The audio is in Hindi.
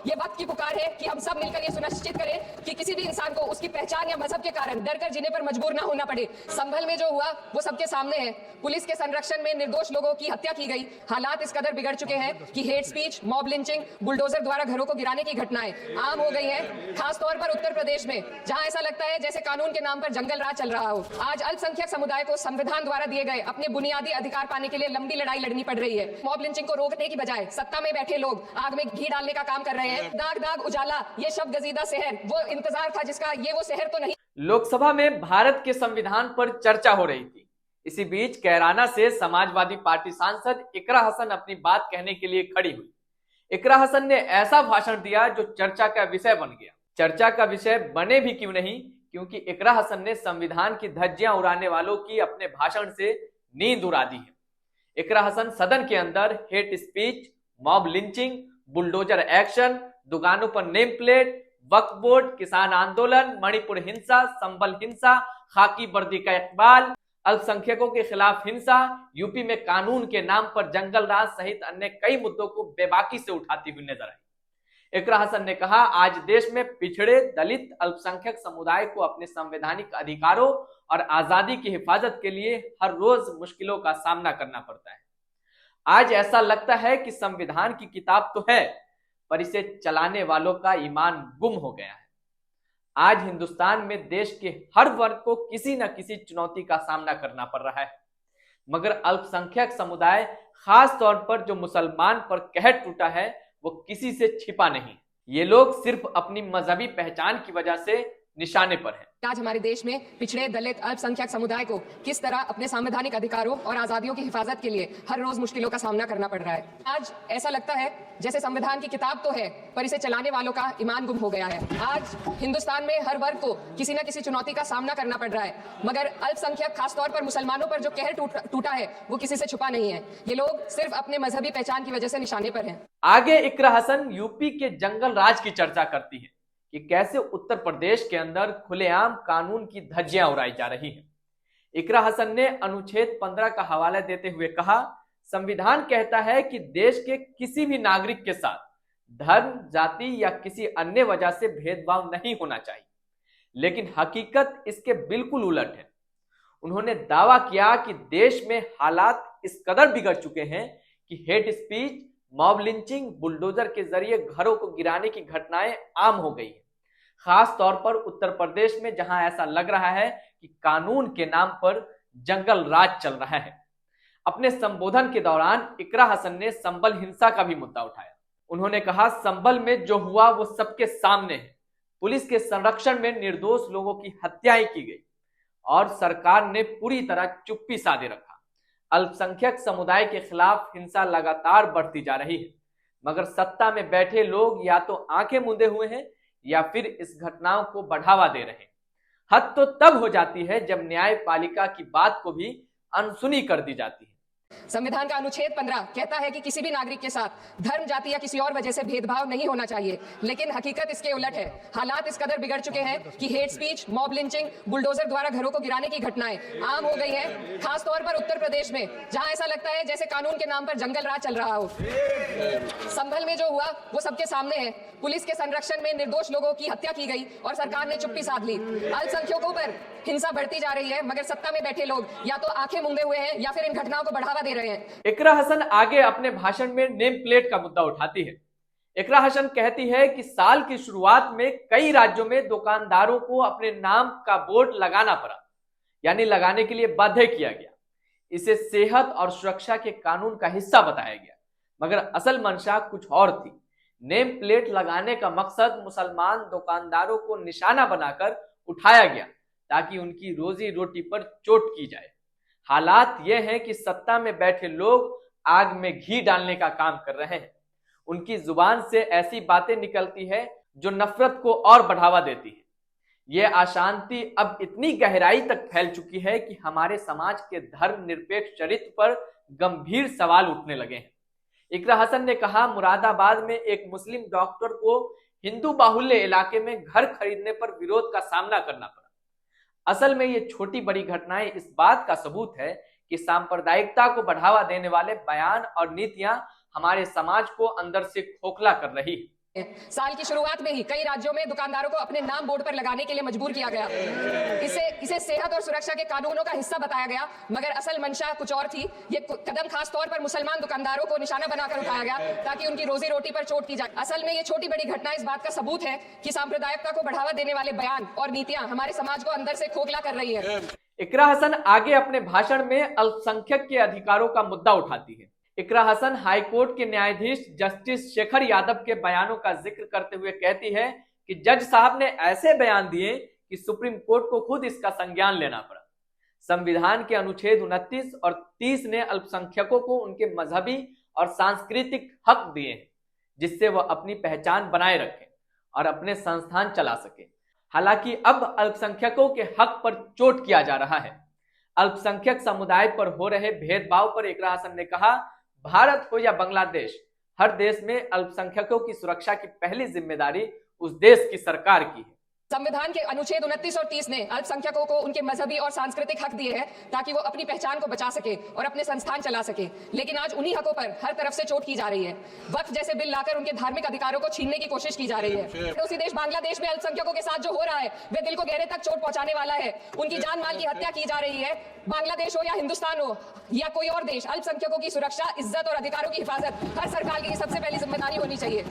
ये वक्त की पुकार है कि हम सब मिलकर ये सुनिश्चित करें कि किसी भी इंसान को उसकी पहचान या मजहब के कारण डरकर जीने पर मजबूर ना होना पड़े। संभल में जो हुआ वो सबके सामने है। पुलिस के संरक्षण में निर्दोष लोगों की हत्या की गई। हालात इस कदर बिगड़ चुके हैं कि hate speech, mob lynching, bulldozer द्वारा घरों को गिराने की घटनाएं आम हो गई हैं। खासतौर पर उत्तर प्रदेश में, जहां ऐसा लगता है जैसे कानून के नाम पर जंगल राज चल रहा हो। आज अल्पसंख्यक समुदाय को संविधान द्वारा दिए गए अपने बुनियादी अधिकार पाने के लिए लंबी लड़ाई लड़नी पड़ रही है। मॉब लिंचिंग को रोकने की बजाय सत्ता में बैठे लोग आग में घी डालने का काम कर रहे हैं। दाग दाग उजाला, ये शब्द गजीदा शहर वो इंतजार था जिसका ये वो शहर तो नहीं। लोकसभा में भारत के संविधान पर चर्चा हो रही थी। इसी बीच कैराना से समाजवादी पार्टी सांसद इकरा हसन अपनी बात कहने के लिए खड़ी हुई। इकरा हसन ने ऐसा भाषण दिया जो चर्चा का विषय बन गया। चर्चा का विषय बने भी क्यों नहीं, क्योंकि इकरा हसन ने संविधान की धज्जियां उड़ाने वालों की अपने भाषण से नींद उड़ा दी है। इकरा हसन सदन के अंदर hate speech, mob lynching, bulldozer action, दुकानों पर नेम प्लेट, वक्फ बोर्ड, किसान आंदोलन, मणिपुर हिंसा, संभल हिंसा, खाकी वर्दी का इकबाल, अल्पसंख्यकों के खिलाफ हिंसा, यूपी में कानून के नाम पर जंगल राज सहित अन्य कई मुद्दों को बेबाकी से उठाती हुई नजर आई। इकरा हसन ने कहा, आज देश में पिछड़े, दलित, अल्पसंख्यक समुदाय को अपने संवैधानिक अधिकारों और आजादी की हिफाजत के लिए हर रोज मुश्किलों का सामना करना पड़ता है। आज ऐसा लगता है कि संविधान की किताब तो है, पर इसे चलाने वालों का ईमान गुम हो गया है। आज हिंदुस्तान में देश के हर वर्ग को किसी न किसी चुनौती का सामना करना पड़ रहा है, मगर अल्पसंख्यक समुदाय, खास तौर पर जो मुसलमान पर कहर टूटा है, वो किसी से छिपा नहीं। ये लोग सिर्फ अपनी मजहबी पहचान की वजह से निशाने पर है। आज हमारे देश में पिछड़े, दलित, अल्पसंख्यक समुदाय को किस तरह अपने संवैधानिक अधिकारों और आजादियों की हिफाजत के लिए हर रोज मुश्किलों का सामना करना पड़ रहा है। आज ऐसा लगता है जैसे संविधान की किताब तो है, पर इसे चलाने वालों का ईमान गुम हो गया है। आज हिंदुस्तान में हर वर्ग को किसी न किसी चुनौती का सामना करना पड़ रहा है, मगर अल्पसंख्यक, खासतौर पर मुसलमानों पर जो कहर टूटा है वो किसी से छुपा नहीं है। ये लोग सिर्फ अपने मजहबी पहचान की वजह से निशाने पर हैं। आगे इकरा हसन यूपी के जंगल राज की चर्चा करती है कि कैसे उत्तर प्रदेश के अंदर खुलेआम कानून की धज्जियां उड़ाई जा रही हैं। इकरा हसन ने अनुच्छेद 15 का हवाला देते हुए कहा, संविधान कहता है कि देश के किसी भी नागरिक के साथ धर्म, जाति या किसी अन्य वजह से भेदभाव नहीं होना चाहिए, लेकिन हकीकत इसके बिल्कुल उलट है। उन्होंने दावा किया कि देश में हालात इस कदर बिगड़ चुके हैं कि hate speech, mob lynching, bulldozer के जरिए घरों को गिराने की घटनाएं आम हो गई है। खास तौर पर उत्तर प्रदेश में, जहां ऐसा लग रहा है कि कानून के नाम पर जंगल राज चल रहा है। अपने संबोधन के दौरान इकरा हसन ने संभल हिंसा का भी मुद्दा उठाया। उन्होंने कहा, संभल में जो हुआ वो सबके सामने है। पुलिस के संरक्षण में निर्दोष लोगों की हत्याएं की गई और सरकार ने पूरी तरह चुप्पी साधे रखा। अल्पसंख्यक समुदाय के खिलाफ हिंसा लगातार बढ़ती जा रही है, मगर सत्ता में बैठे लोग या तो आंखें मूंदे हुए हैं या फिर इस घटनाओं को बढ़ावा दे रहे हैं। हद तो तब हो जाती है जब न्यायपालिका की बात को भी अनसुनी कर दी जाती है। संविधान का अनुच्छेद 15 कहता है कि किसी भी नागरिक के साथ धर्म, जाति या किसी और वजह से भेदभाव नहीं होना चाहिए, लेकिन हकीकत इसके उलट है। हालात इस कदर बिगड़ चुके हैं कि hate speech, mob lynching, bulldozer द्वारा घरों को गिराने की घटनाएं आम हो गई हैं। खासतौर पर उत्तर प्रदेश में, जहां ऐसा लगता है जैसे कानून के नाम पर जंगल राज चल रहा हो। संभल में जो हुआ वो सबके सामने है। पुलिस के संरक्षण में निर्दोष लोगों की हत्या की गई और सरकार ने चुप्पी साध ली। अल्पसंख्यकों पर हिंसा बढ़ती जा रही है, मगर सत्ता में बैठे लोग या तो आंखें मूंदे हुए हैं या फिर इन घटनाओं को बढ़ावा दे रहे हैं। इकरा हसन आगे अपने भाषण में नेम प्लेट का मुद्दा उठाती है। इकरा हसन कहती है कि साल की शुरुआत में कई राज्यों में दुकानदारों को अपने नाम का बोर्ड लगाना पड़ा, यानी लगाने के लिए बाध्य किया गया। इसे सेहत और सुरक्षा के कानून का हिस्सा बताया गया, मगर असल मंशा कुछ और थी। नेम प्लेट लगाने का मकसद मुसलमान दुकानदारों को निशाना बनाकर उठाया गया ताकि उनकी रोजी रोटी पर चोट की जाए। हालात यह है कि सत्ता में बैठे लोग आग में घी डालने का काम कर रहे हैं। उनकी जुबान से ऐसी बातें निकलती है जो नफरत को और बढ़ावा देती है। यह अशांति अब इतनी गहराई तक फैल चुकी है कि हमारे समाज के धर्मनिरपेक्ष चरित्र पर गंभीर सवाल उठने लगे हैं। इकरा हसन ने कहा, मुरादाबाद में एक मुस्लिम डॉक्टर को हिंदू बाहुल्य इलाके में घर खरीदने पर विरोध का सामना करना पड़ा। असल में ये छोटी बड़ी घटनाएं इस बात का सबूत है कि सांप्रदायिकता को बढ़ावा देने वाले बयान और नीतियां हमारे समाज को अंदर से खोखला कर रही है। साल की शुरुआत में ही कई राज्यों में दुकानदारों को अपने नाम बोर्ड पर लगाने के लिए मजबूर किया गया। इसे सेहत और सुरक्षा के कानूनों का हिस्सा बताया गया, मगर असल मंशा कुछ और थी। ये कदम खास तौर पर मुसलमान दुकानदारों को निशाना बनाकर उठाया गया ताकि उनकी रोजी रोटी पर चोट की जाए। असल में ये छोटी बड़ी घटना इस बात का सबूत है कि सांप्रदायिकता को बढ़ावा देने वाले बयान और नीतियां हमारे समाज को अंदर से खोखला कर रही है। इकरा हसन आगे अपने भाषण में अल्पसंख्यक के अधिकारों का मुद्दा उठाती है। इकरा हसन हाईकोर्ट के न्यायाधीश जस्टिस शेखर यादव के बयानों का जिक्र करते हुए कहती है कि जज साहब ने ऐसे बयान दिए कि सुप्रीम कोर्ट को खुद इसका संज्ञान लेना पड़ा। संविधान के अनुच्छेद 29 और 30 ने अल्पसंख्यकों को उनके मजहबी और सांस्कृतिक हक दिए हैं, जिससे वह अपनी पहचान बनाए रखें और अपने संस्थान चला सके। हालांकि अब अल्पसंख्यकों के हक पर चोट किया जा रहा है। अल्पसंख्यक समुदाय पर हो रहे भेदभाव पर इकरा हसन ने कहा, भारत हो या बांग्लादेश, हर देश में अल्पसंख्यकों की सुरक्षा की पहली जिम्मेदारी उस देश की सरकार की है। संविधान के अनुच्छेद 29 और 30 ने अल्पसंख्यकों को उनके मजहबी और सांस्कृतिक हक दिए हैं ताकि वो अपनी पहचान को बचा सके और अपने संस्थान चला सके, लेकिन आज उन्हीं हकों पर हर तरफ से चोट की जा रही है। वक्फ जैसे बिल लाकर उनके धार्मिक अधिकारों को छीनने की कोशिश की जा रही है। उसी देश बांग्लादेश में अल्पसंख्यकों के साथ जो हो रहा है वे दिल को गहरे तक चोट पहुंचाने वाला है। उनकी जान माल की हत्या की जा रही है। बांग्लादेश हो या हिंदुस्तान हो या कोई और देश, अल्पसंख्यकों की सुरक्षा, इज्जत और अधिकारों की हिफाजत हर सरकार की सबसे पहली जिम्मेदारी होनी चाहिए।